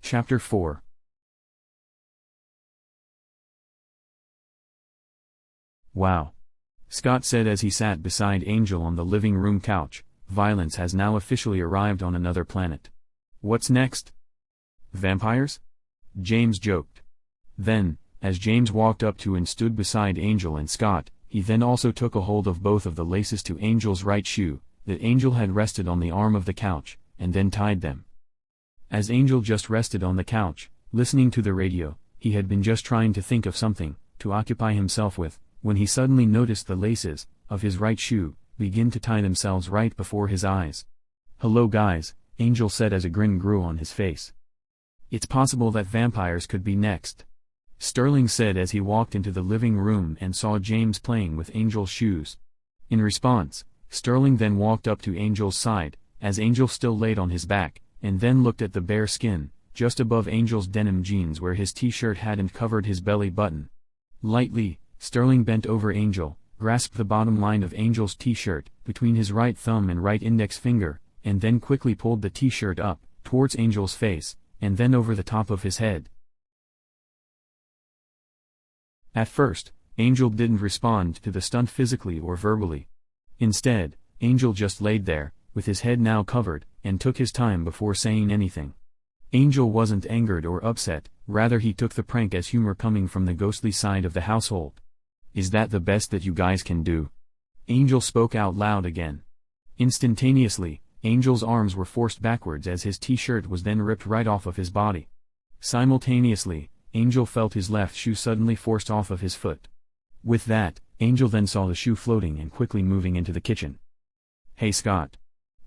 Chapter 4. Wow. Scott said as he sat beside Angel on the living room couch. Violence has now officially arrived on another planet. What's next? Vampires? James joked. Then, as James walked up to and stood beside Angel and Scott, he then also took a hold of both of the laces to Angel's right shoe, that Angel had rested on the arm of the couch, and then tied them. As Angel just rested on the couch, listening to the radio, he had been just trying to think of something to occupy himself with, when he suddenly noticed the laces of his right shoe begin to tie themselves right before his eyes. "Hello guys," Angel said as a grin grew on his face. "It's possible that vampires could be next," Sterling said as he walked into the living room and saw James playing with Angel's shoes. In response, Sterling then walked up to Angel's side, as Angel still laid on his back, and then looked at the bare skin, just above Angel's denim jeans where his t-shirt hadn't covered his belly button. Lightly, Sterling bent over Angel, grasped the bottom line of Angel's t-shirt between his right thumb and right index finger, and then quickly pulled the t-shirt up towards Angel's face, and then over the top of his head. At first, Angel didn't respond to the stunt physically or verbally. Instead, Angel just laid there, with his head now covered, and took his time before saying anything. Angel wasn't angered or upset, rather he took the prank as humor coming from the ghostly side of the household. "Is that the best that you guys can do?" Angel spoke out loud again. Instantaneously, Angel's arms were forced backwards as his t-shirt was then ripped right off of his body. Simultaneously, Angel felt his left shoe suddenly forced off of his foot. With that, Angel then saw the shoe floating and quickly moving into the kitchen. "Hey Scott!"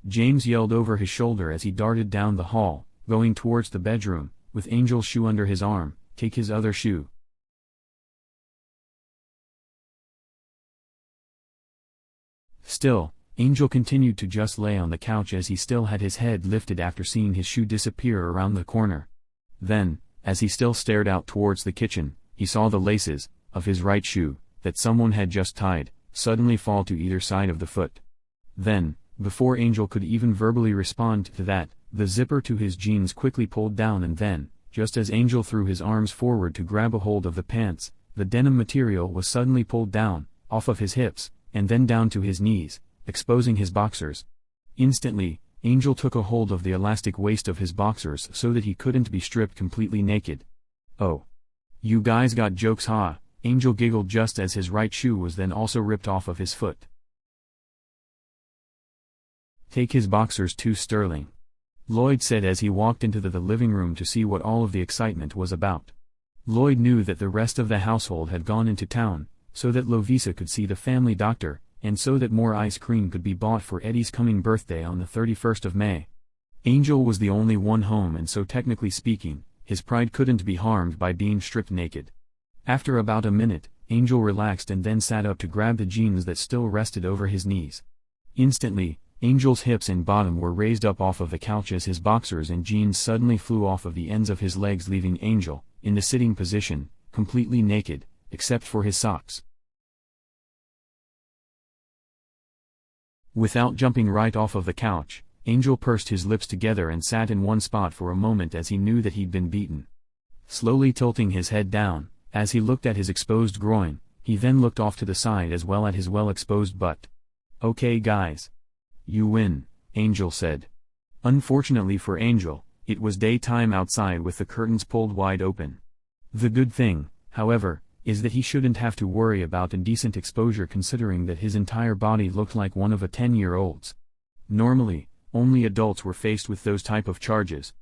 James yelled over his shoulder as he darted down the hall, going towards the bedroom, with Angel's shoe under his arm. "Take his other shoe." Still, Angel continued to just lay on the couch as he still had his head lifted after seeing his shoe disappear around the corner. Then, as he still stared out towards the kitchen, he saw the laces of his right shoe, that someone had just tied, suddenly fall to either side of the foot. Then, before Angel could even verbally respond to that, the zipper to his jeans quickly pulled down, and then, just as Angel threw his arms forward to grab a hold of the pants, the denim material was suddenly pulled down, off of his hips, and then down to his knees, exposing his boxers. Instantly, Angel took a hold of the elastic waist of his boxers so that he couldn't be stripped completely naked. "Oh. You guys got jokes, huh?" Angel giggled just as his right shoe was then also ripped off of his foot. "Take his boxers too, Sterling," Lloyd said as he walked into the living room to see what all of the excitement was about. Lloyd knew that the rest of the household had gone into town, so that Lovisa could see the family doctor, and so that more ice cream could be bought for Eddie's coming birthday on the 31st of May. Angel was the only one home, and so technically speaking, his pride couldn't be harmed by being stripped naked. After about a minute, Angel relaxed and then sat up to grab the jeans that still rested over his knees. Instantly, Angel's hips and bottom were raised up off of the couch as his boxers and jeans suddenly flew off of the ends of his legs, leaving Angel in the sitting position, completely naked, except for his socks. Without jumping right off of the couch, Angel pursed his lips together and sat in one spot for a moment as he knew that he'd been beaten. Slowly tilting his head down, as he looked at his exposed groin, he then looked off to the side as well at his well-exposed butt. "Okay guys. You win," Angel said. Unfortunately for Angel, it was daytime outside with the curtains pulled wide open. The good thing, however, is that he shouldn't have to worry about indecent exposure, considering that his entire body looked like one of a 10-year-old's. Normally, only adults were faced with those type of charges.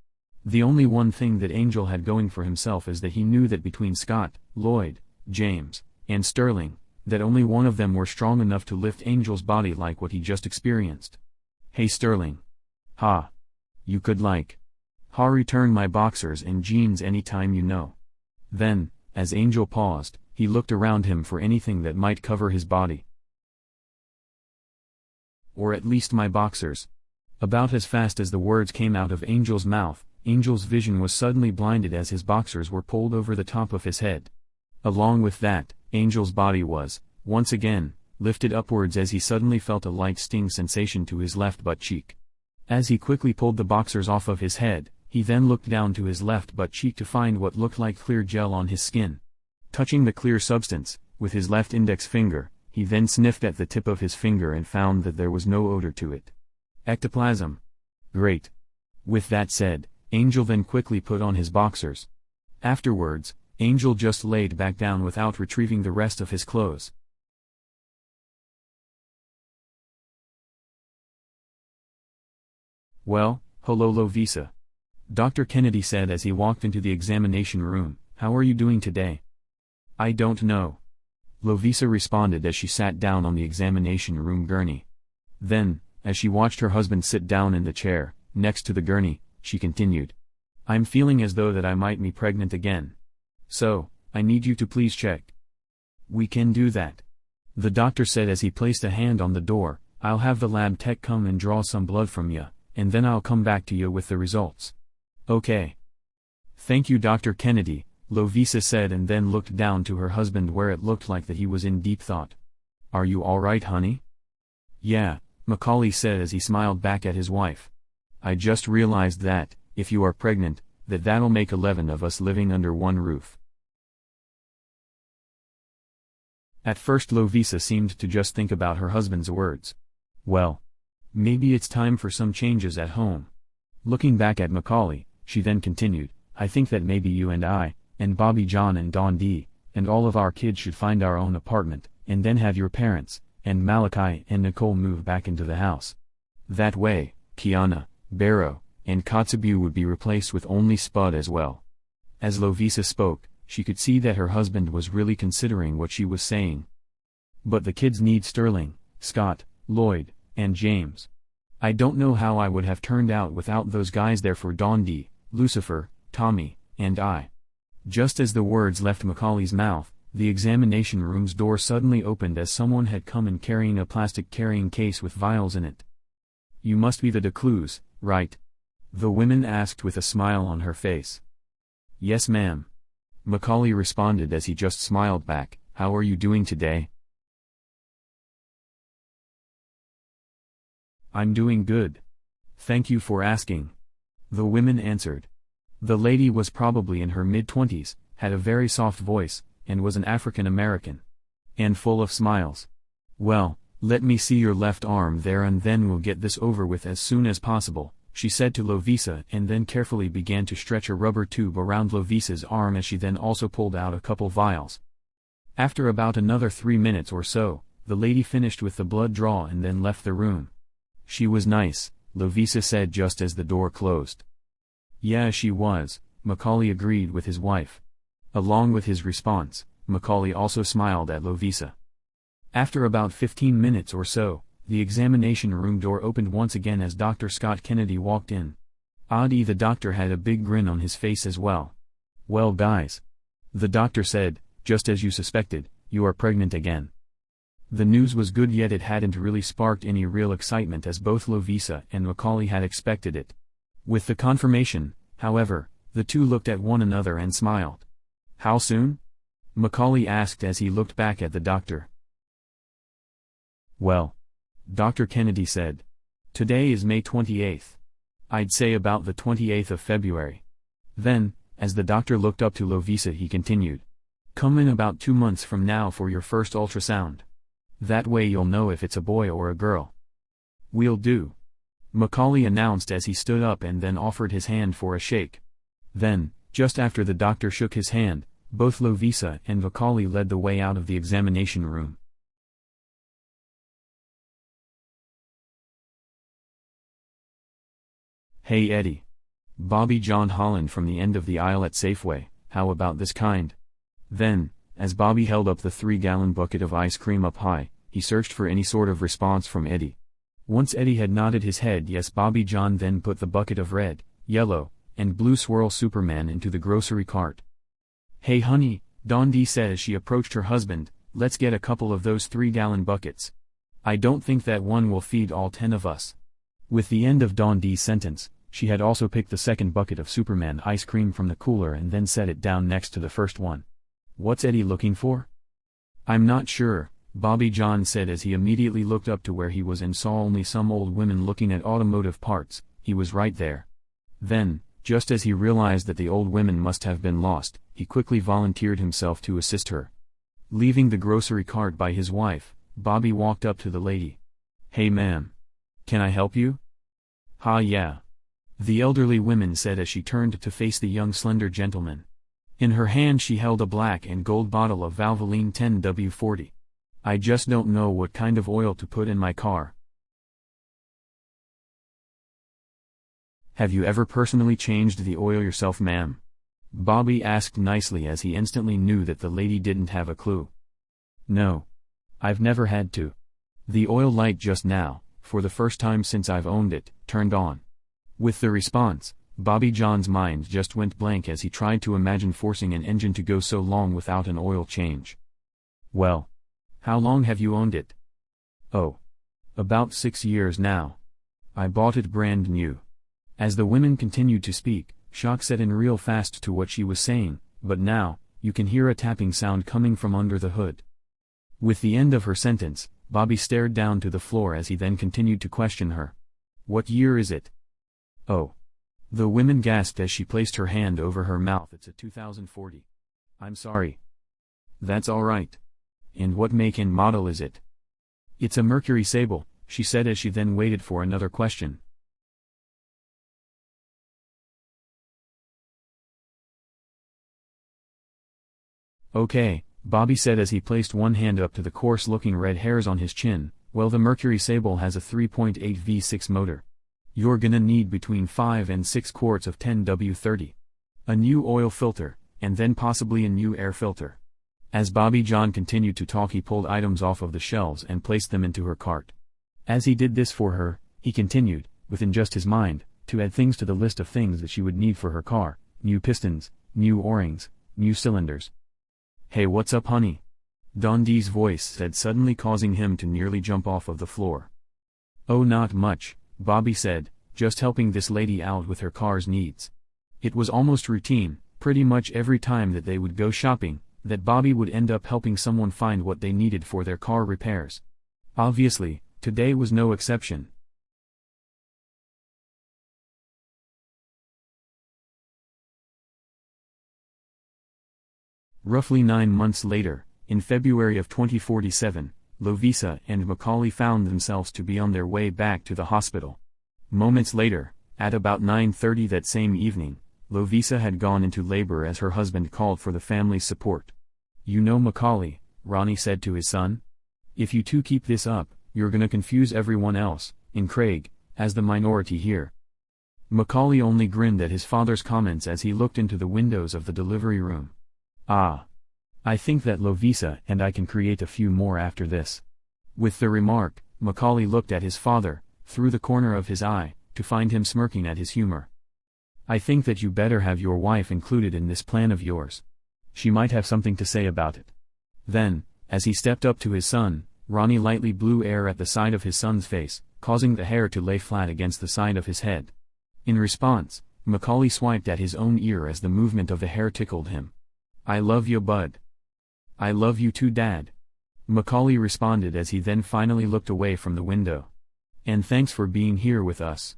The only one thing that Angel had going for himself is that he knew that between Scott, Lloyd, James, and Sterling, that only one of them were strong enough to lift Angel's body like what he just experienced. "Hey Sterling. Ha. You could return my boxers and jeans anytime you know." Then, as Angel paused, he looked around him for anything that might cover his body. "Or at least my boxers." About as fast as the words came out of Angel's mouth, Angel's vision was suddenly blinded as his boxers were pulled over the top of his head. Along with that, Angel's body was, once again, lifted upwards as he suddenly felt a light sting sensation to his left butt cheek. As he quickly pulled the boxers off of his head, He then looked down to his left butt cheek to find what looked like clear gel on his skin. Touching the clear substance, with his left index finger, he then sniffed at the tip of his finger and found that there was no odor to it. Ectoplasm. Great. With that said, Angel then quickly put on his boxers. Afterwards, Angel just laid back down without retrieving the rest of his clothes. Well, hello Lovisa. Dr. Kennedy said as he walked into the examination room, how are you doing today? I don't know. Lovisa responded as she sat down on the examination room gurney. Then, as she watched her husband sit down in the chair, next to the gurney, she continued. I'm feeling as though that I might be pregnant again. So, I need you to please check. We can do that. The doctor said as he placed a hand on the door, I'll have the lab tech come and draw some blood from you, and then I'll come back to you with the results. Okay. Thank you Dr. Kennedy, Lovisa said and then looked down to her husband where it looked like that he was in deep thought. Are you alright honey? Yeah, Macaulay said as he smiled back at his wife. I just realized that, if you are pregnant, that'll make 11 of us living under one roof. At first Lovisa seemed to just think about her husband's words. Well, maybe it's time for some changes at home. Looking back at Macaulay, she then continued, I think that maybe you and I, and Bobby John and Don D, and all of our kids should find our own apartment, and then have your parents, and Malachi and Nicole move back into the house. That way, Kiana, Barrow, and Kotzebue would be replaced with only Spud as well. As Lovisa spoke, she could see that her husband was really considering what she was saying. But the kids need Sterling, Scott, Lloyd, and James. I don't know how I would have turned out without those guys there for Dondi, Lucifer, Tommy, and I. Just as the words left Macaulay's mouth, the examination room's door suddenly opened as someone had come in carrying a plastic carrying case with vials in it. You must be the Decluse, right? The woman asked with a smile on her face. Yes ma'am. Macaulay responded as he just smiled back, how are you doing today? I'm doing good. Thank you for asking. The woman answered. The lady was probably in her mid-20s, had a very soft voice, and was an African American. And full of smiles. Well, let me see your left arm there and then we'll get this over with as soon as possible, she said to Lovisa and then carefully began to stretch a rubber tube around Lovisa's arm as she then also pulled out a couple vials. After about another 3 minutes or so, the lady finished with the blood draw and then left the room. She was nice, Lovisa said just as the door closed. Yeah she was, Macaulay agreed with his wife. Along with his response, Macaulay also smiled at Lovisa. After about 15 minutes or so, the examination room door opened once again as Dr. Scott Kennedy walked in. Oddie the doctor had a big grin on his face as well. Well guys. The doctor said, just as you suspected, you are pregnant again. The news was good yet it hadn't really sparked any real excitement as both Lovisa and Macaulay had expected it. With the confirmation, however, the two looked at one another and smiled. How soon? Macaulay asked as he looked back at the doctor. Well, Dr. Kennedy said. Today is May 28th. I'd say about the 28th of February. Then, as the doctor looked up to Lovisa he continued. Come in about 2 months from now for your first ultrasound. That way you'll know if it's a boy or a girl. We'll do. Macaulay announced as he stood up and then offered his hand for a shake. Then, just after the doctor shook his hand, both Lovisa and Macaulay led the way out of the examination room. Hey Eddie. Bobby John Holland from the end of the aisle at Safeway, how about this kind? Then, as Bobby held up the 3-gallon bucket of ice cream up high, he searched for any sort of response from Eddie. Once Eddie had nodded his head yes Bobby John then put the bucket of red, yellow, and blue swirl Superman into the grocery cart. Hey honey, Dondi said as she approached her husband, let's get a couple of those 3-gallon buckets. I don't think that one will feed all 10 of us. With the end of Dondi's sentence, she had also picked the second bucket of Superman ice cream from the cooler and then set it down next to the first one. What's Eddie looking for? I'm not sure, Bobby John said as he immediately looked up to where he was and saw only some old women looking at automotive parts. He was right there. Then, Just as he realized that the old woman must have been lost, he quickly volunteered himself to assist her. Leaving the grocery cart by his wife, Bobby walked up to the lady. "Hey ma'am. Can I help you?" "Ha yeah." The elderly woman said as she turned to face the young slender gentleman. In her hand she held a black and gold bottle of Valvoline 10W40. "I just don't know what kind of oil to put in my car." "Have you ever personally changed the oil yourself ma'am?" Bobby asked nicely as he instantly knew that the lady didn't have a clue. "No. I've never had to. The oil light just now, for the first time since I've owned it, turned on." With the response, Bobby John's mind just went blank as he tried to imagine forcing an engine to go so long without an oil change. "Well, how long have you owned it?" "Oh. About 6 years now. I bought it brand new." As the woman continued to speak, shock set in real fast to what she was saying, but now, you can hear a tapping sound coming from under the hood. With the end of her sentence, Bobby stared down to the floor as he then continued to question her. "What year is it?" "Oh." The woman gasped as she placed her hand over her mouth. "It's a 2040. "I'm sorry." "That's alright. And what make and model is it?" "It's a Mercury Sable," she said as she then waited for another question. "Okay," Bobby said as he placed one hand up to the coarse-looking red hairs on his chin. "Well, the Mercury Sable has a 3.8 V6 motor. You're gonna need between 5 and 6 quarts of 10W30. A new oil filter, and then possibly a new air filter." As Bobby John continued to talk, he pulled items off of the shelves and placed them into her cart. As he did this for her, he continued, within just his mind, to add things to the list of things that she would need for her car: new pistons, new O-rings, new cylinders. "Hey, what's up honey?" Dondi's voice said, suddenly causing him to nearly jump off of the floor. "Oh, not much," Bobby said, "just helping this lady out with her car's needs." It was almost routine, pretty much every time that they would go shopping, that Bobby would end up helping someone find what they needed for their car repairs. Obviously, today was no exception. Roughly 9 months later, in February of 2047, Lovisa and Macaulay found themselves to be on their way back to the hospital. Moments later, at about 9:30 that same evening, Lovisa had gone into labor as her husband called for the family's support. "You know Macaulay," Ronnie said to his son. "If you two keep this up, you're gonna confuse everyone else, in Craig, as the minority here." Macaulay only grinned at his father's comments as he looked into the windows of the delivery room. "Ah. I think that Lovisa and I can create a few more after this." With the remark, Macaulay looked at his father, through the corner of his eye, to find him smirking at his humor. "I think that you better have your wife included in this plan of yours. She might have something to say about it." Then, as he stepped up to his son, Ronnie lightly blew air at the side of his son's face, causing the hair to lay flat against the side of his head. In response, Macaulay swiped at his own ear as the movement of the hair tickled him. "I love you, bud." "I love you too, Dad," Macaulay responded as he then finally looked away from the window. "And thanks for being here with us."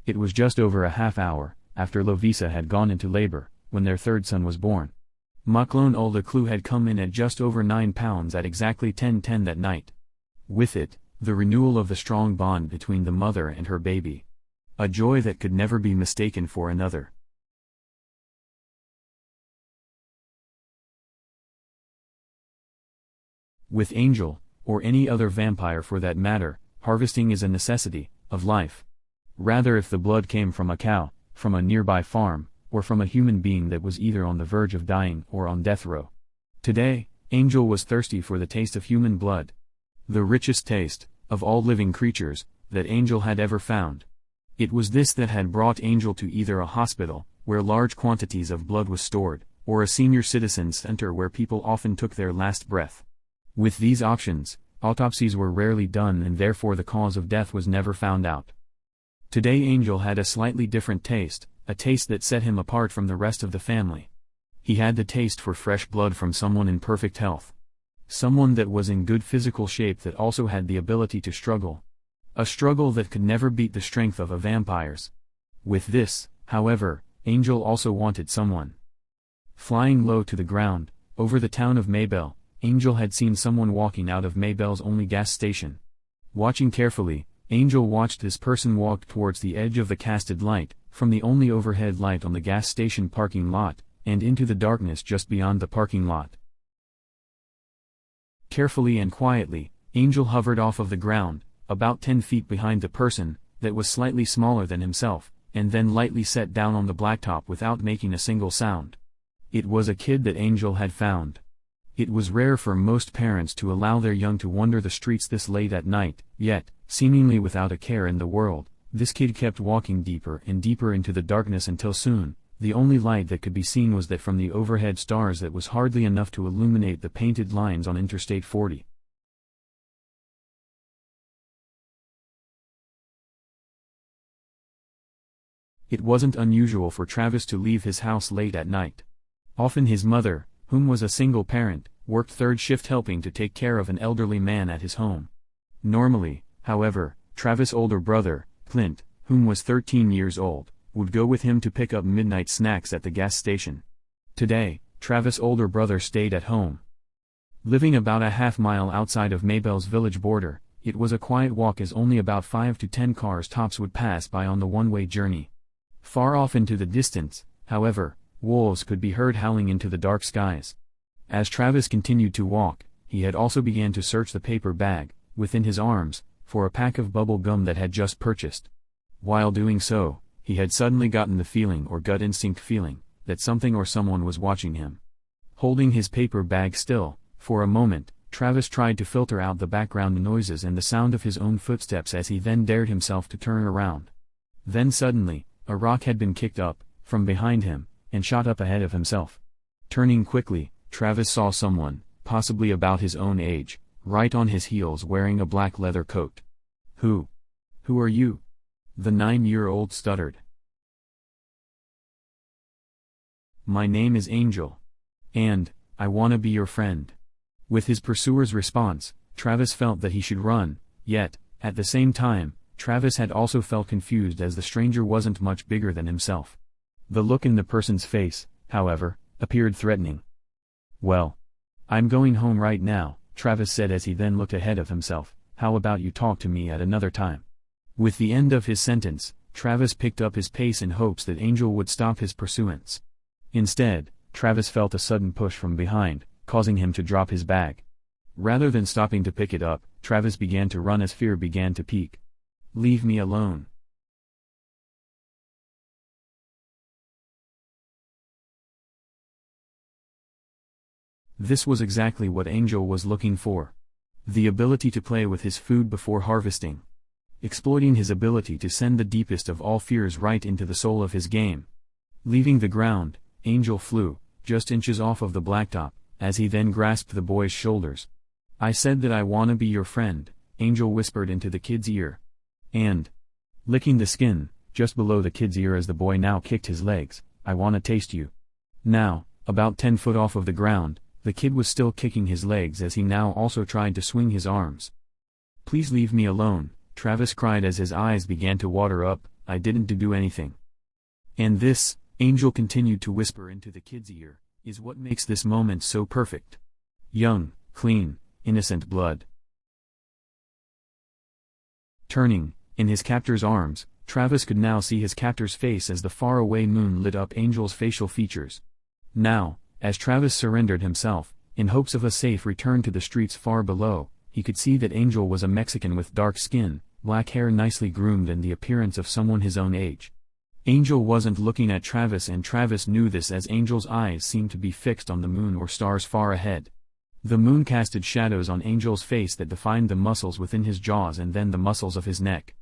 It was just over a half hour, after Lovisa had gone into labor, when their third son was born. Maclone Oldaclu had come in at just over 9 pounds at exactly 10:10 that night. With it, the renewal of the strong bond between the mother and her baby. A joy that could never be mistaken for another. With Angel, or any other vampire for that matter, harvesting is a necessity of life. Rather, if the blood came from a cow, from a nearby farm, or from a human being that was either on the verge of dying or on death row. Today, Angel was thirsty for the taste of human blood. The richest taste, of all living creatures, that Angel had ever found. It was this that had brought Angel to either a hospital, where large quantities of blood was stored, or a senior citizen center where people often took their last breath. With these options, autopsies were rarely done and therefore the cause of death was never found out. Today Angel had a slightly different taste, a taste that set him apart from the rest of the family. He had the taste for fresh blood from someone in perfect health. Someone that was in good physical shape that also had the ability to struggle. A struggle that could never beat the strength of a vampire's. With this, however, Angel also wanted someone. Flying low to the ground, over the town of Maybell, Angel had seen someone walking out of Maybell's only gas station. Watching carefully, Angel watched this person walk towards the edge of the casted light, from the only overhead light on the gas station parking lot, and into the darkness just beyond the parking lot. Carefully and quietly, Angel hovered off of the ground, about 10 feet behind the person, that was slightly smaller than himself, and then lightly sat down on the blacktop without making a single sound. It was a kid that Angel had found. It was rare for most parents to allow their young to wander the streets this late at night, yet, seemingly without a care in the world, this kid kept walking deeper and deeper into the darkness until soon, the only light that could be seen was that from the overhead stars that was hardly enough to illuminate the painted lines on Interstate 40. It wasn't unusual for Travis to leave his house late at night. Often his mother, whom was a single parent, worked third shift helping to take care of an elderly man at his home. Normally, however, Travis' older brother, Clint, whom was 13 years old, would go with him to pick up midnight snacks at the gas station. Today, Travis' older brother stayed at home. Living about a half-mile outside of Maybell's village border, it was a quiet walk as only about 5 to 10 cars tops would pass by on the one-way journey. Far off into the distance, however, wolves could be heard howling into the dark skies. As Travis continued to walk, he had also began to search the paper bag, within his arms, for a pack of bubble gum that had just purchased. While doing so, he had suddenly gotten the feeling or gut instinct feeling, that something or someone was watching him. Holding his paper bag still, for a moment, Travis tried to filter out the background noises and the sound of his own footsteps as he then dared himself to turn around. Then suddenly, a rock had been kicked up, from behind him, and shot up ahead of himself. Turning quickly, Travis saw someone, possibly about his own age, right on his heels wearing a black leather coat. Who are you?" the 9-year-old stuttered. "My name is Angel. And, I wanna be your friend." With his pursuer's response, Travis felt that he should run, yet, at the same time, Travis had also felt confused as the stranger wasn't much bigger than himself. The look in the person's face, however, appeared threatening. "Well, I'm going home right now," Travis said as he then looked ahead of himself. "How about you talk to me at another time?" With the end of his sentence, Travis picked up his pace in hopes that Angel would stop his pursuance. Instead, Travis felt a sudden push from behind, causing him to drop his bag. Rather than stopping to pick it up, Travis began to run as fear began to peak. "Leave me alone." This was exactly what Angel was looking for. The ability to play with his food before harvesting. Exploiting his ability to send the deepest of all fears right into the soul of his game. Leaving the ground, Angel flew, just inches off of the blacktop, as he then grasped the boy's shoulders. "I said that I wanna be your friend," Angel whispered into the kid's ear. And, licking the skin, just below the kid's ear as the boy now kicked his legs, "I wanna taste you." Now, about 10 foot off of the ground, the kid was still kicking his legs as he now also tried to swing his arms. "Please leave me alone," Travis cried as his eyes began to water up. "I didn't do anything." And this, Angel continued to whisper into the kid's ear, is what makes this moment so perfect. Young, clean, innocent blood. Turning, in his captor's arms, Travis could now see his captor's face as the faraway moon lit up Angel's facial features. Now, as Travis surrendered himself, in hopes of a safe return to the streets far below, he could see that Angel was a Mexican with dark skin, black hair nicely groomed and the appearance of someone his own age. Angel wasn't looking at Travis and Travis knew this as Angel's eyes seemed to be fixed on the moon or stars far ahead. The moon casted shadows on Angel's face that defined the muscles within his jaws and then the muscles of his neck.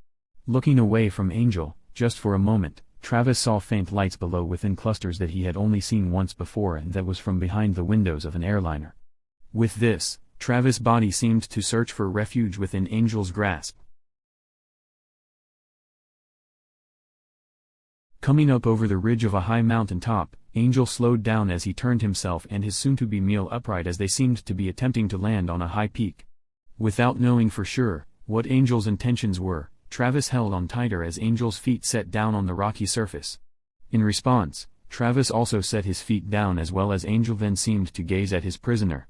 Looking away from Angel, just for a moment, Travis saw faint lights below within clusters that he had only seen once before and that was from behind the windows of an airliner. With this, Travis' body seemed to search for refuge within Angel's grasp. Coming up over the ridge of a high mountain top, Angel slowed down as he turned himself and his soon-to-be meal upright as they seemed to be attempting to land on a high peak. Without knowing for sure what Angel's intentions were, Travis held on tighter as Angel's feet set down on the rocky surface. In response, Travis also set his feet down as well as Angel then seemed to gaze at his prisoner.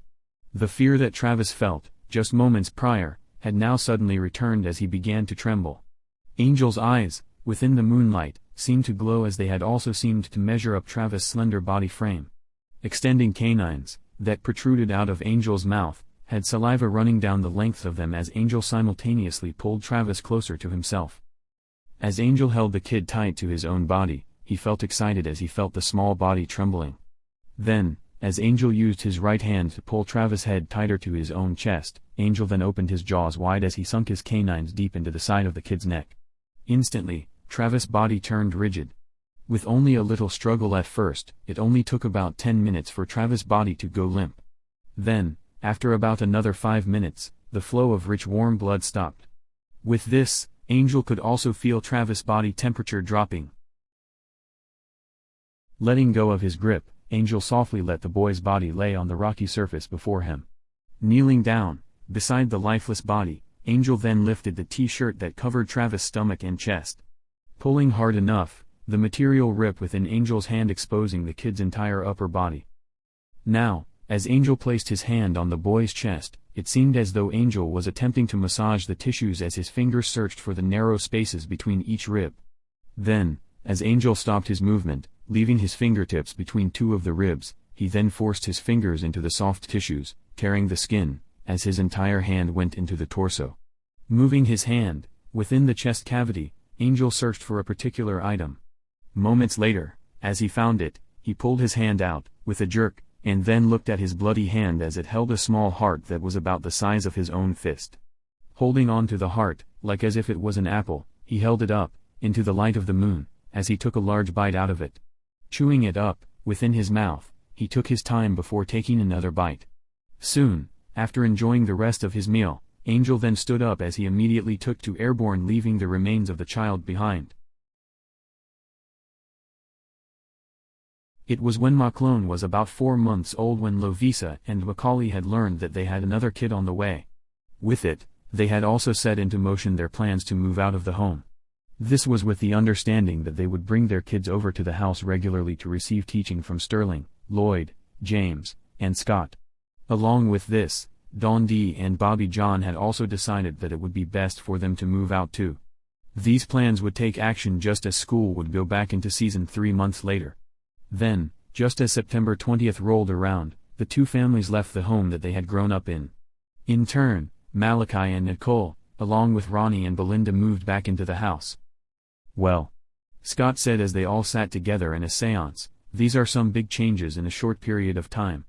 The fear that Travis felt, just moments prior, had now suddenly returned as he began to tremble. Angel's eyes, within the moonlight, seemed to glow as they had also seemed to measure up Travis' slender body frame. Extending canines, that protruded out of Angel's mouth, had saliva running down the length of them as Angel simultaneously pulled Travis closer to himself. As Angel held the kid tight to his own body, he felt excited as he felt the small body trembling. Then, as Angel used his right hand to pull Travis' head tighter to his own chest, Angel then opened his jaws wide as he sunk his canines deep into the side of the kid's neck. Instantly, Travis' body turned rigid. With only a little struggle at first, it only took about 10 minutes for Travis' body to go limp. Then, after about another 5 minutes, the flow of rich warm blood stopped. With this, Angel could also feel Travis' body temperature dropping. Letting go of his grip, Angel softly let the boy's body lay on the rocky surface before him. Kneeling down, beside the lifeless body, Angel then lifted the t-shirt that covered Travis' stomach and chest. Pulling hard enough, the material ripped within Angel's hand exposing the kid's entire upper body. Now, as Angel placed his hand on the boy's chest, it seemed as though Angel was attempting to massage the tissues as his fingers searched for the narrow spaces between each rib. Then, as Angel stopped his movement, leaving his fingertips between two of the ribs, he then forced his fingers into the soft tissues, tearing the skin, as his entire hand went into the torso. Moving his hand, within the chest cavity, Angel searched for a particular item. Moments later, as he found it, he pulled his hand out, with a jerk, and then looked at his bloody hand as it held a small heart that was about the size of his own fist. Holding on to the heart, like as if it was an apple, he held it up, into the light of the moon, as he took a large bite out of it. Chewing it up, within his mouth, he took his time before taking another bite. Soon, after enjoying the rest of his meal, Angel then stood up as he immediately took to airborne, leaving the remains of the child behind. It was when Maclone was about 4 months old when Lovisa and Macaulay had learned that they had another kid on the way. With it, they had also set into motion their plans to move out of the home. This was with the understanding that they would bring their kids over to the house regularly to receive teaching from Sterling, Lloyd, James, and Scott. Along with this, Don D and Bobby John had also decided that it would be best for them to move out too. These plans would take action just as school would go back into season 3 months later. Then, just as September 20th rolled around, the two families left the home that they had grown up in. In turn, Malachi and Nicole, along with Ronnie and Belinda, moved back into the house. "Well," Scott said as they all sat together in a seance, "these are some big changes in a short period of time."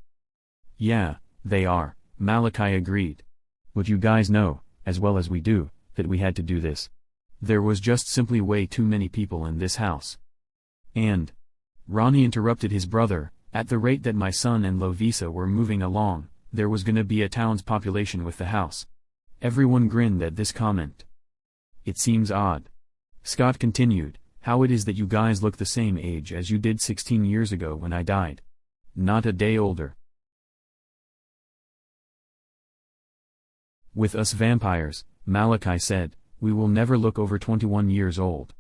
"Yeah, they are," Malachi agreed. "But you guys know, as well as we do, that we had to do this. There was just simply way too many people in this house." And Ronnie interrupted his brother, "At the rate that my son and Lovisa were moving along, there was gonna be a town's population with the house." Everyone grinned at this comment. "It seems odd," Scott continued, "how it is that you guys look the same age as you did 16 years ago when I died. Not a day older." "With us vampires," Malachi said, "we will never look over 21 years old.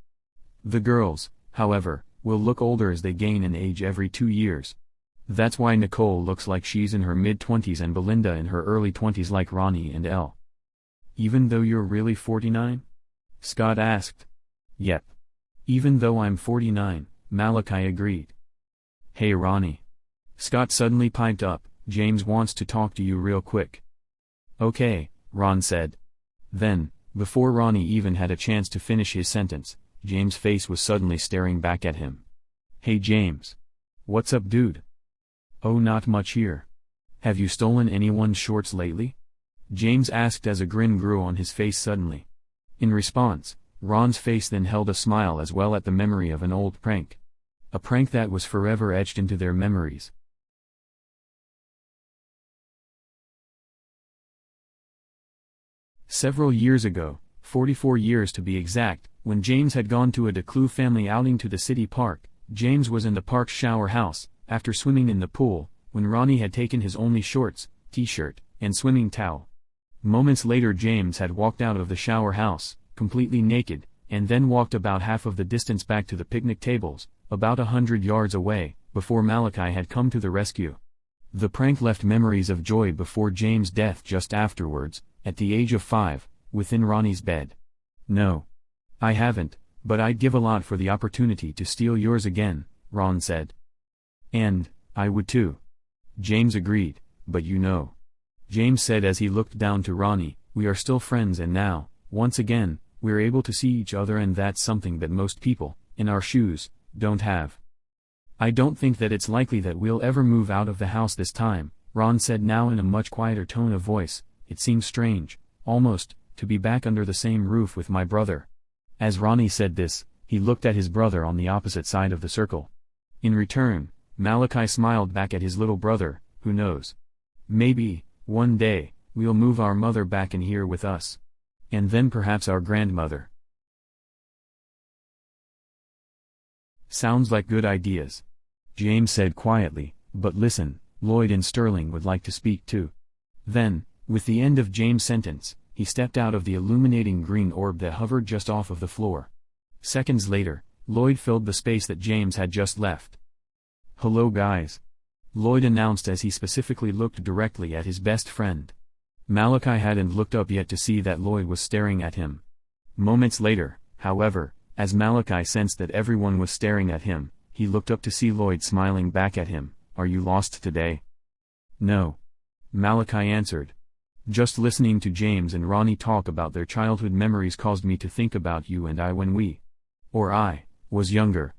The girls, however, will look older as they gain in age every 2 years. That's why Nicole looks like she's in her mid-20s and Belinda in her early 20s like Ronnie and Elle." "Even though you're really 49? Scott asked. "Yep. Even though I'm 49, Malachi agreed. "Hey Ronnie." Scott suddenly piped up, "James wants to talk to you real quick." "Okay," Ron said. Then, before Ronnie even had a chance to finish his sentence, James' face was suddenly staring back at him. "Hey James. What's up, dude?" "Oh, not much here. Have you stolen anyone's shorts lately?" James asked as a grin grew on his face suddenly. In response, Ron's face then held a smile as well at the memory of an old prank. A prank that was forever etched into their memories. Several years ago, 44 years to be exact, when James had gone to a Declue family outing to the city park, James was in the park's shower house, after swimming in the pool, when Ronnie had taken his only shorts, t-shirt, and swimming towel. Moments later James had walked out of the shower house, completely naked, and then walked about half of the distance back to the picnic tables, about 100 yards away, before Malachi had come to the rescue. The prank left memories of joy before James' death just afterwards, at the age of 5, within Ronnie's bed. "No. I haven't, but I'd give a lot for the opportunity to steal yours again," Ron said. "And I would too," James agreed, "but you know," James said as he looked down to Ronnie, "we are still friends, and now, once again, we're able to see each other, and that's something that most people, in our shoes, don't have." "I don't think that it's likely that we'll ever move out of the house this time," Ron said, now in a much quieter tone of voice. "It seems strange, almost, to be back under the same roof with my brother." As Ronnie said this, he looked at his brother on the opposite side of the circle. In return, Malachi smiled back at his little brother. "Who knows? Maybe, one day, we'll move our mother back in here with us. And then perhaps our grandmother." "Sounds like good ideas," James said quietly, "but listen, Lloyd and Sterling would like to speak too." Then, with the end of James' sentence, he stepped out of the illuminating green orb that hovered just off of the floor. Seconds later, Lloyd filled the space that James had just left. "Hello guys," Lloyd announced as he specifically looked directly at his best friend. Malachi hadn't looked up yet to see that Lloyd was staring at him. Moments later, however, as Malachi sensed that everyone was staring at him, he looked up to see Lloyd smiling back at him. "Are you lost today?" "No," Malachi answered. "Just listening to James and Ronnie talk about their childhood memories caused me to think about you and I when I was younger.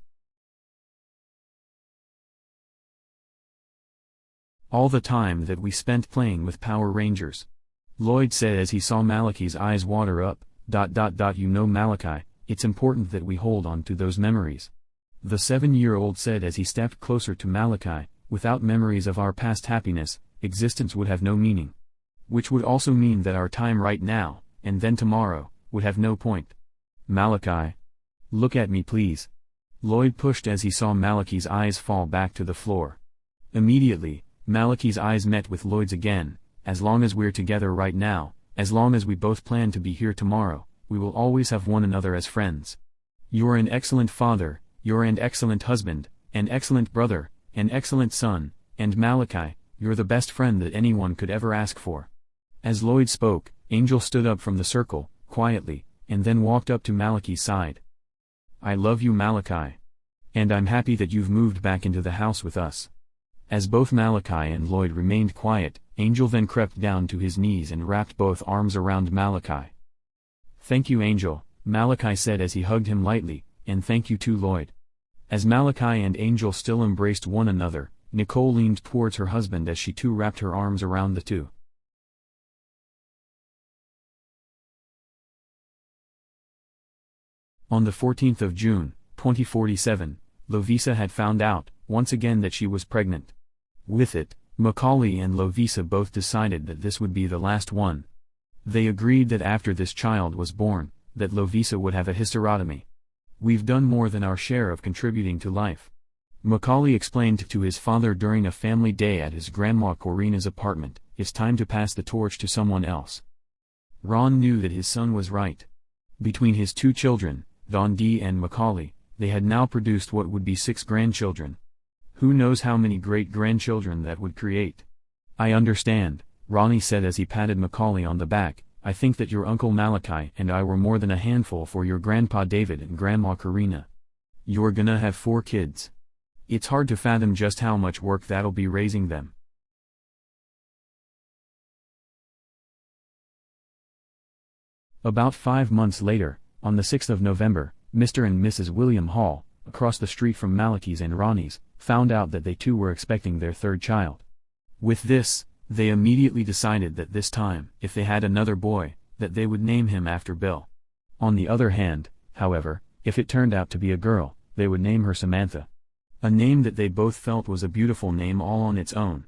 All the time that we spent playing with Power Rangers," Lloyd said as he saw Malachi's eyes water up. "You know, Malachi, it's important that we hold on to those memories," the 7-year-old said as he stepped closer to Malachi. "Without memories of our past happiness, existence would have no meaning. Which would also mean that our time right now, and then tomorrow, would have no point. Malachi, look at me please." Lloyd pushed as he saw Malachi's eyes fall back to the floor. Immediately, Malachi's eyes met with Lloyd's again. "As long as we're together right now, as long as we both plan to be here tomorrow, we will always have one another as friends. You're an excellent father, you're an excellent husband, an excellent brother, an excellent son, and Malachi, you're the best friend that anyone could ever ask for." As Lloyd spoke, Angel stood up from the circle, quietly, and then walked up to Malachi's side. "I love you, Malachi. And I'm happy that you've moved back into the house with us." As both Malachi and Lloyd remained quiet, Angel then crept down to his knees and wrapped both arms around Malachi. "Thank you, Angel," Malachi said as he hugged him lightly, "and thank you too, Lloyd." As Malachi and Angel still embraced one another, Nicole leaned towards her husband as she too wrapped her arms around the two. On the 14th of June, 2047, Lovisa had found out, once again, that she was pregnant. With it, Macaulay and Lovisa both decided that this would be the last one. They agreed that after this child was born, that Lovisa would have a hysterotomy. "We've done more than our share of contributing to life," Macaulay explained to his father during a family day at his grandma Corina's apartment. "It's time to pass the torch to someone else." Ron knew that his son was right. Between his two children, Don D and Macaulay, they had now produced what would be 6 grandchildren. Who knows how many great-grandchildren that would create. "I understand," Ronnie said as he patted Macaulay on the back. "I think that your Uncle Malachi and I were more than a handful for your Grandpa David and Grandma Corina. You're gonna have 4 kids. It's hard to fathom just how much work that'll be raising them." About 5 months later, on the 6th of November, Mr. and Mrs. William Hall, across the street from Malachi's and Ronnie's, found out that they too were expecting their 3rd child. With this, they immediately decided that this time, if they had another boy, that they would name him after Bill. On the other hand, however, if it turned out to be a girl, they would name her Samantha. A name that they both felt was a beautiful name all on its own.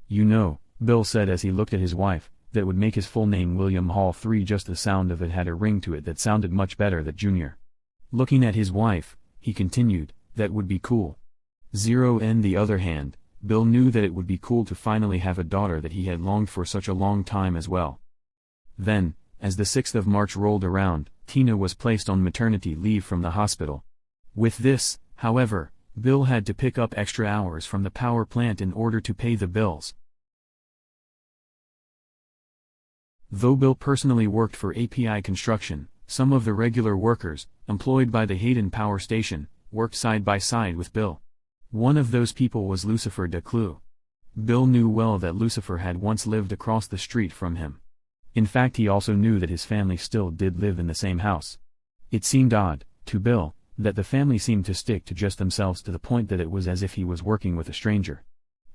"You know," Bill said as he looked at his wife, "that would make his full name William Hall III. Just the sound of it had a ring to it that sounded much better than Junior." Looking at his wife, he continued, "That would be cool." On the other hand, Bill knew that it would be cool to finally have a daughter that he had longed for such a long time as well. Then, as the 6th of March rolled around, Tina was placed on maternity leave from the hospital. With this, however, Bill had to pick up extra hours from the power plant in order to pay the bills. Though Bill personally worked for API Construction, some of the regular workers, employed by the Hayden Power Station, worked side by side with Bill. One of those people was Lucifer Declue. Bill knew well that Lucifer had once lived across the street from him. In fact, he also knew that his family still did live in the same house. It seemed odd, to Bill, that the family seemed to stick to just themselves to the point that it was as if he was working with a stranger.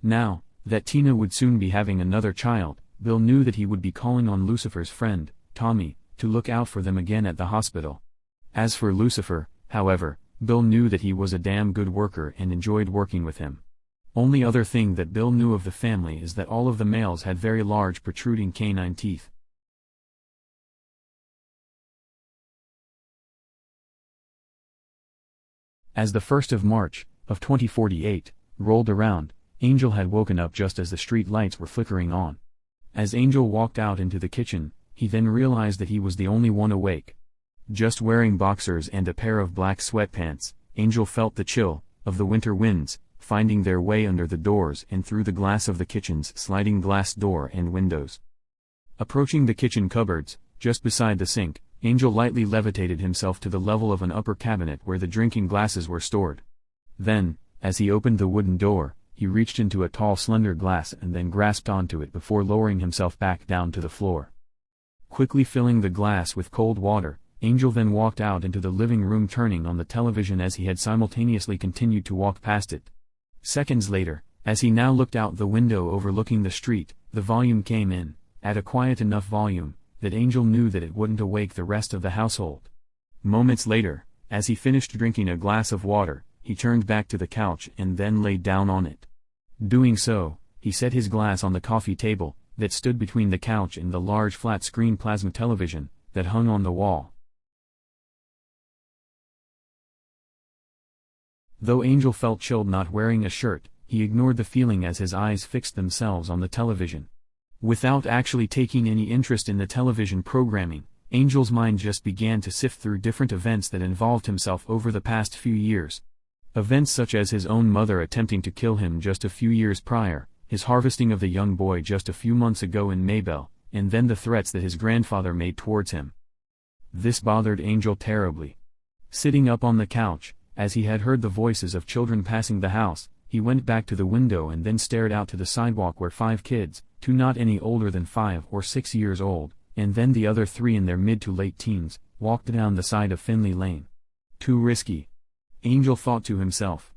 Now, that Tina would soon be having another child, Bill knew that he would be calling on Lucifer's friend, Tommy, to look out for them again at the hospital. As for Lucifer, however, Bill knew that he was a damn good worker and enjoyed working with him. Only other thing that Bill knew of the family is that all of the males had very large protruding canine teeth. As the 1st of March, of 2048, rolled around, Angel had woken up just as the street lights were flickering on. As Angel walked out into the kitchen, he then realized that he was the only one awake. Just wearing boxers and a pair of black sweatpants, Angel felt the chill of the winter winds, finding their way under the doors and through the glass of the kitchen's sliding glass door and windows. Approaching the kitchen cupboards, just beside the sink, Angel lightly levitated himself to the level of an upper cabinet where the drinking glasses were stored. Then, as he opened the wooden door, he reached into a tall slender glass and then grasped onto it before lowering himself back down to the floor. Quickly filling the glass with cold water, Angel then walked out into the living room, turning on the television as he had simultaneously continued to walk past it. Seconds later, as he now looked out the window overlooking the street, the volume came in, at a quiet enough volume, that Angel knew that it wouldn't awake the rest of the household. Moments later, as he finished drinking a glass of water, he turned back to the couch and then laid down on it. Doing so, he set his glass on the coffee table, that stood between the couch and the large flat-screen plasma television, that hung on the wall. Though Angel felt chilled not wearing a shirt, he ignored the feeling as his eyes fixed themselves on the television. Without actually taking any interest in the television programming, Angel's mind just began to sift through different events that involved himself over the past few years. Events such as his own mother attempting to kill him just a few years prior, his harvesting of the young boy just a few months ago in Maybell, and then the threats that his grandfather made towards him. This bothered Angel terribly. Sitting up on the couch, as he had heard the voices of children passing the house, he went back to the window and then stared out to the sidewalk where 5 kids, 2 not any older than 5 or 6 years old, and then the other 3 in their mid to late teens, walked down the side of Finley Lane. Too risky, Angel thought to himself.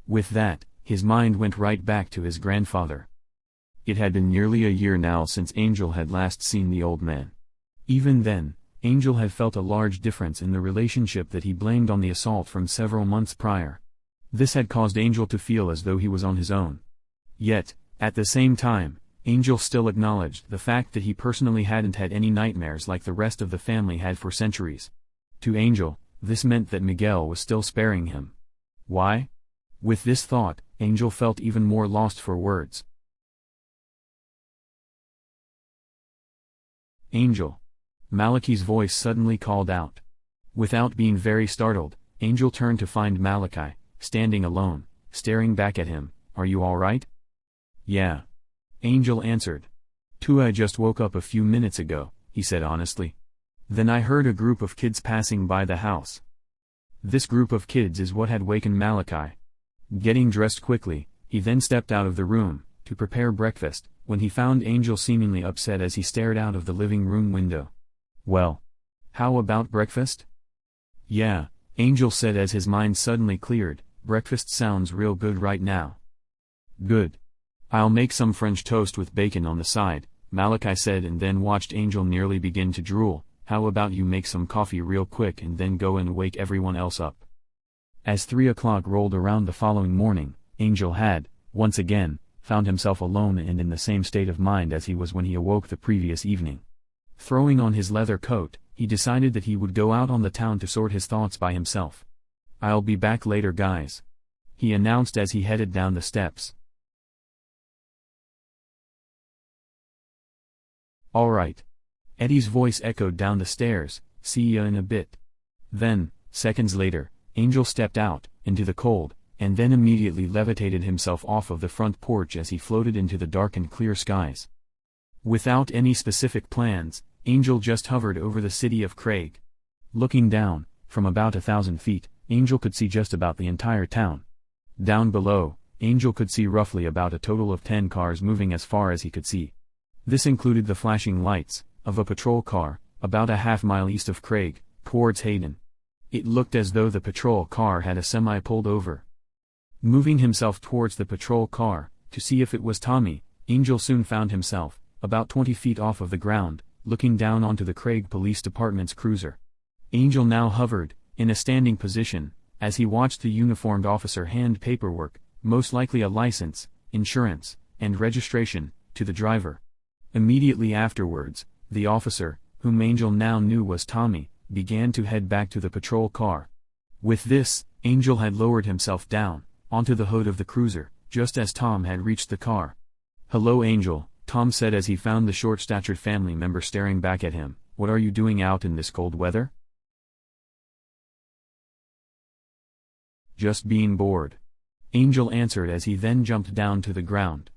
With that, his mind went right back to his grandfather. It had been nearly a year now since Angel had last seen the old man. Even then, Angel had felt a large difference in the relationship that he blamed on the assault from several months prior. This had caused Angel to feel as though he was on his own. Yet, at the same time, Angel still acknowledged the fact that he personally hadn't had any nightmares like the rest of the family had for centuries. To Angel, this meant that Miguel was still sparing him. Why? With this thought, Angel felt even more lost for words. Angel. Malachi's voice suddenly called out. Without being very startled, Angel turned to find Malachi, standing alone, staring back at him. Are you all right? Yeah. Angel answered. I just woke up a few minutes ago, he said honestly. Then I heard a group of kids passing by the house. This group of kids is what had wakened Malachi. Getting dressed quickly, he then stepped out of the room, to prepare breakfast, when he found Angel seemingly upset as he stared out of the living room window. Well, how about breakfast? Yeah, Angel said as his mind suddenly cleared. Breakfast sounds real good right now. Good. I'll make some French toast with bacon on the side, Malachi said, and then watched Angel nearly begin to drool. How about you make some coffee real quick and then go and wake everyone else up? As 3 o'clock rolled around the following morning, Angel had, once again, found himself alone and in the same state of mind as he was when he awoke the previous evening. Throwing on his leather coat, he decided that he would go out on the town to sort his thoughts by himself. I'll be back later, guys, he announced as he headed down the steps. All right. Eddie's voice echoed down the stairs. See ya in a bit. Then, seconds later, Angel stepped out, into the cold, and then immediately levitated himself off of the front porch as he floated into the dark and clear skies. Without any specific plans, Angel just hovered over the city of Craig. Looking down, from about 1,000 feet, Angel could see just about the entire town. Down below, Angel could see roughly about a total of 10 cars moving as far as he could see. This included the flashing lights of a patrol car, about a half-mile east of Craig, towards Hayden. It looked as though the patrol car had a semi pulled over. Moving himself towards the patrol car, to see if it was Tommy, Angel soon found himself, about 20 feet off of the ground, looking down onto the Craig Police Department's cruiser. Angel now hovered, in a standing position, as he watched the uniformed officer hand paperwork, most likely a license, insurance, and registration, to the driver. Immediately afterwards, the officer, whom Angel now knew was Tommy, began to head back to the patrol car. With this, Angel had lowered himself down, onto the hood of the cruiser, just as Tom had reached the car. "Hello Angel," Tom said as he found the short-statured family member staring back at him. "What are you doing out in this cold weather?" "Just being bored," Angel answered as he then jumped down to the ground.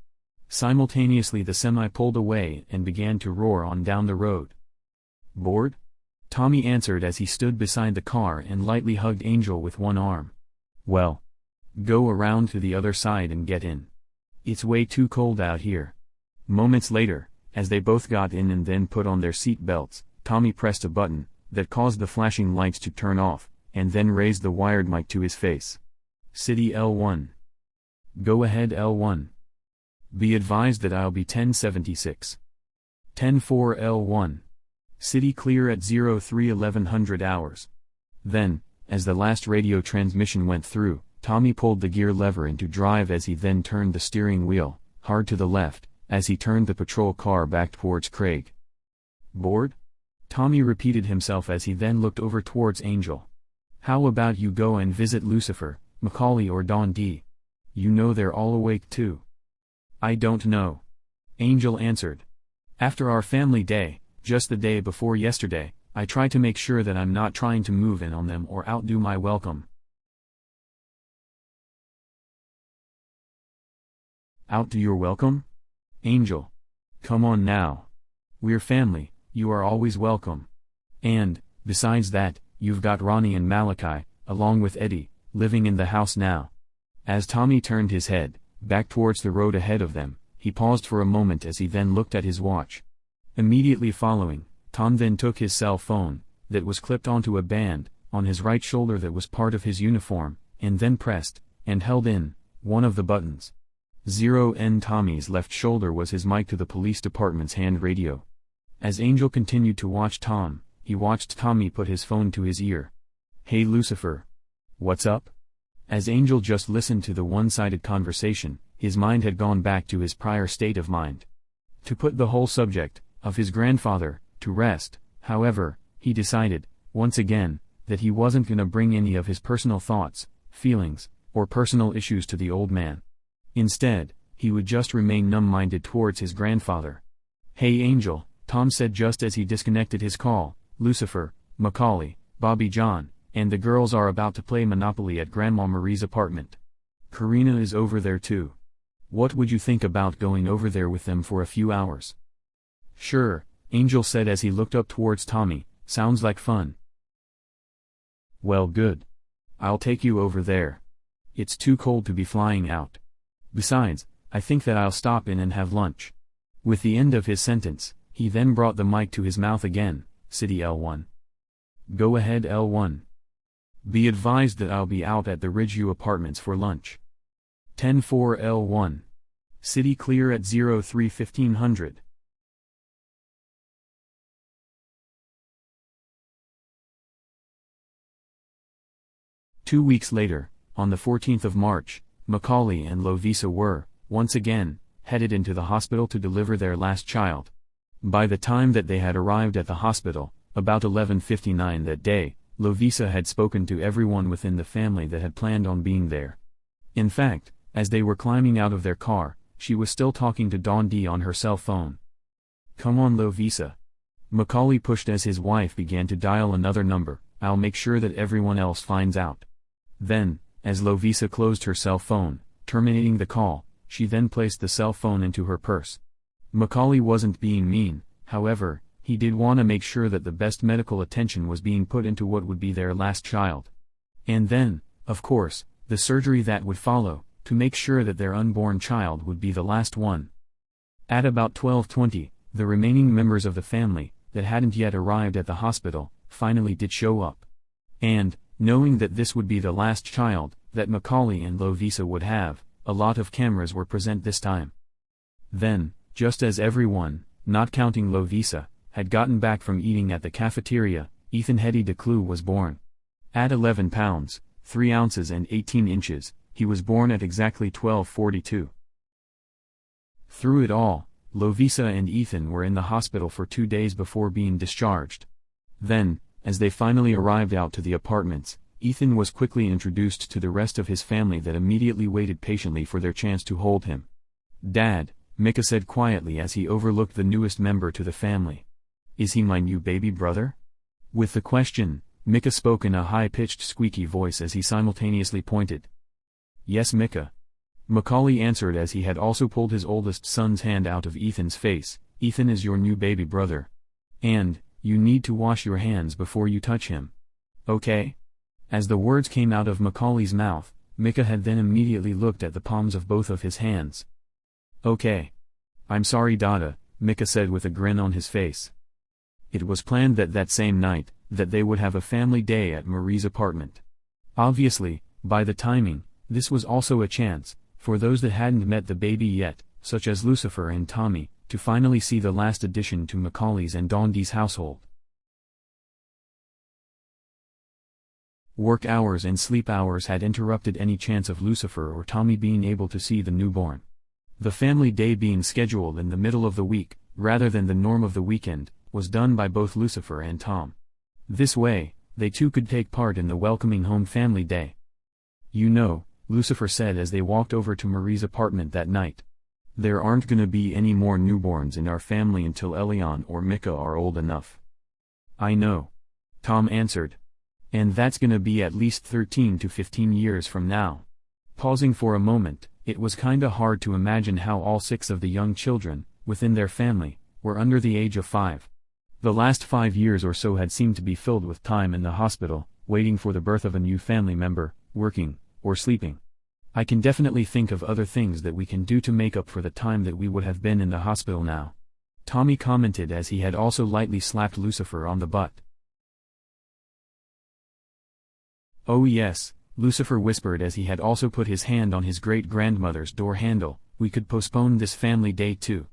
Simultaneously the semi pulled away and began to roar on down the road. "Bored?" Tommy answered as he stood beside the car and lightly hugged Angel with one arm. "Well, go around to the other side and get in. It's way too cold out here." Moments later, as they both got in and then put on their seat belts, Tommy pressed a button that caused the flashing lights to turn off, and then raised the wired mic to his face. "City L1. Go ahead L1. Be advised that I'll be 1076. 10-4 L1. City clear at 03-1100 hours. Then, as the last radio transmission went through, Tommy pulled the gear lever into drive as he then turned the steering wheel, hard to the left, as he turned the patrol car back towards Craig. "Bored?" Tommy repeated himself as he then looked over towards Angel. "How about you go and visit Lucifer, Macaulay or Don D? You know they're all awake too." "I don't know," Angel answered. "After our family day, just the day before yesterday, I try to make sure that I'm not trying to move in on them or outdo my welcome." "Outdo your welcome? Angel. Come on now. We're family, you are always welcome. And, besides that, you've got Ronnie and Malachi, along with Eddie, living in the house now." As Tommy turned his head back towards the road ahead of them, he paused for a moment as he then looked at his watch. Immediately following, Tom then took his cell phone, that was clipped onto a band, on his right shoulder that was part of his uniform, and then pressed, and held in, one of the buttons. 0N Tommy's left shoulder was his mic to the police department's hand radio. As Angel continued to watch Tom, he watched Tommy put his phone to his ear. "Hey Lucifer. What's up?" As Angel just listened to the one-sided conversation, his mind had gone back to his prior state of mind. To put the whole subject, of his grandfather, to rest, however, he decided, once again, that he wasn't gonna bring any of his personal thoughts, feelings, or personal issues to the old man. Instead, he would just remain numb-minded towards his grandfather. "Hey Angel," Tom said just as he disconnected his call, "Lucifer, Macaulay, Bobby John, and the girls are about to play Monopoly at Grandma Marie's apartment. Karina is over there too. What would you think about going over there with them for a few hours?" "Sure," Angel said as he looked up towards Tommy, "sounds like fun." "Well good. I'll take you over there. It's too cold to be flying out. Besides, I think that I'll stop in and have lunch." With the end of his sentence, he then brought the mic to his mouth again. "City L1. Go ahead L1. Be advised that I'll be out at the Ridgeview Apartments for lunch. 10-4 L1. City clear at 03-1500. Two weeks later, on the 14th of March, Macaulay and Lovisa were, once again, headed into the hospital to deliver their last child. By the time that they had arrived at the hospital, about 11:59 that day, Lovisa had spoken to everyone within the family that had planned on being there. In fact, as they were climbing out of their car, she was still talking to Don D on her cell phone. "Come on Lovisa." Macaulay pushed as his wife began to dial another number. "I'll make sure that everyone else finds out." Then, as Lovisa closed her cell phone, terminating the call. She then placed the cell phone into her purse. Macaulay wasn't being mean, however, he did want to make sure that the best medical attention was being put into what would be their last child. And then, of course, the surgery that would follow, to make sure that their unborn child would be the last one. At about 12:20, the remaining members of the family, that hadn't yet arrived at the hospital, finally did show up. And, knowing that this would be the last child that Macaulay and Lovisa would have, a lot of cameras were present this time. Then, just as everyone, not counting Lovisa, had gotten back from eating at the cafeteria, Ethan Hetty DeClue was born. At 11 pounds, 3 ounces and 18 inches, he was born at exactly 12:42. Through it all, Lovisa and Ethan were in the hospital for 2 days before being discharged. Then, as they finally arrived out to the apartments, Ethan was quickly introduced to the rest of his family that immediately waited patiently for their chance to hold him. "Dad," Micah said quietly as he overlooked the newest member to the family. "Is he my new baby brother?" With the question, Micah spoke in a high-pitched squeaky voice as he simultaneously pointed. "Yes, Micah." Macaulay answered as he had also pulled his oldest son's hand out of Ethan's face. "Ethan is your new baby brother. And, you need to wash your hands before you touch him. Okay?" As the words came out of Macaulay's mouth, Micah had then immediately looked at the palms of both of his hands. "Okay. I'm sorry, Dada," Micah said with a grin on his face. It was planned that same night, that they would have a family day at Marie's apartment. Obviously, by the timing, this was also a chance, for those that hadn't met the baby yet, such as Lucifer and Tommy, to finally see the last addition to Macaulay's and Dondi's household. Work hours and sleep hours had interrupted any chance of Lucifer or Tommy being able to see the newborn. The family day being scheduled in the middle of the week, rather than the norm of the weekend, was done by both Lucifer and Tom. This way, they too could take part in the welcoming home family day. "You know," Lucifer said as they walked over to Marie's apartment that night, "there aren't gonna be any more newborns in our family until Elion or Micah are old enough." "I know," Tom answered. "And that's gonna be at least 13 to 15 years from now." Pausing for a moment, it was kinda hard to imagine how all 6 of the young children, within their family, were under the age of 5. The last 5 years or so had seemed to be filled with time in the hospital, waiting for the birth of a new family member, working, or sleeping. "I can definitely think of other things that we can do to make up for the time that we would have been in the hospital now," Tommy commented as he had also lightly slapped Lucifer on the butt. "Oh yes," Lucifer whispered as he had also put his hand on his great-grandmother's door handle, "we could postpone this family day too."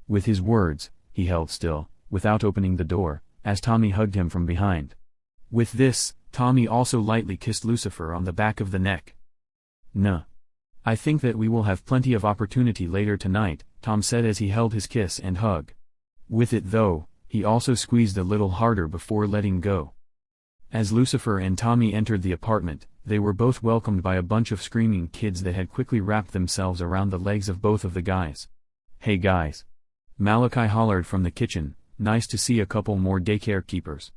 With his words, he held still, without opening the door, as Tommy hugged him from behind. With this, Tommy also lightly kissed Lucifer on the back of the neck. "Nah. I think that we will have plenty of opportunity later tonight," Tom said as he held his kiss and hug. With it though, he also squeezed a little harder before letting go. As Lucifer and Tommy entered the apartment, they were both welcomed by a bunch of screaming kids that had quickly wrapped themselves around the legs of both of the guys. "Hey guys!" Malachi hollered from the kitchen, "Nice to see a couple more daycare keepers."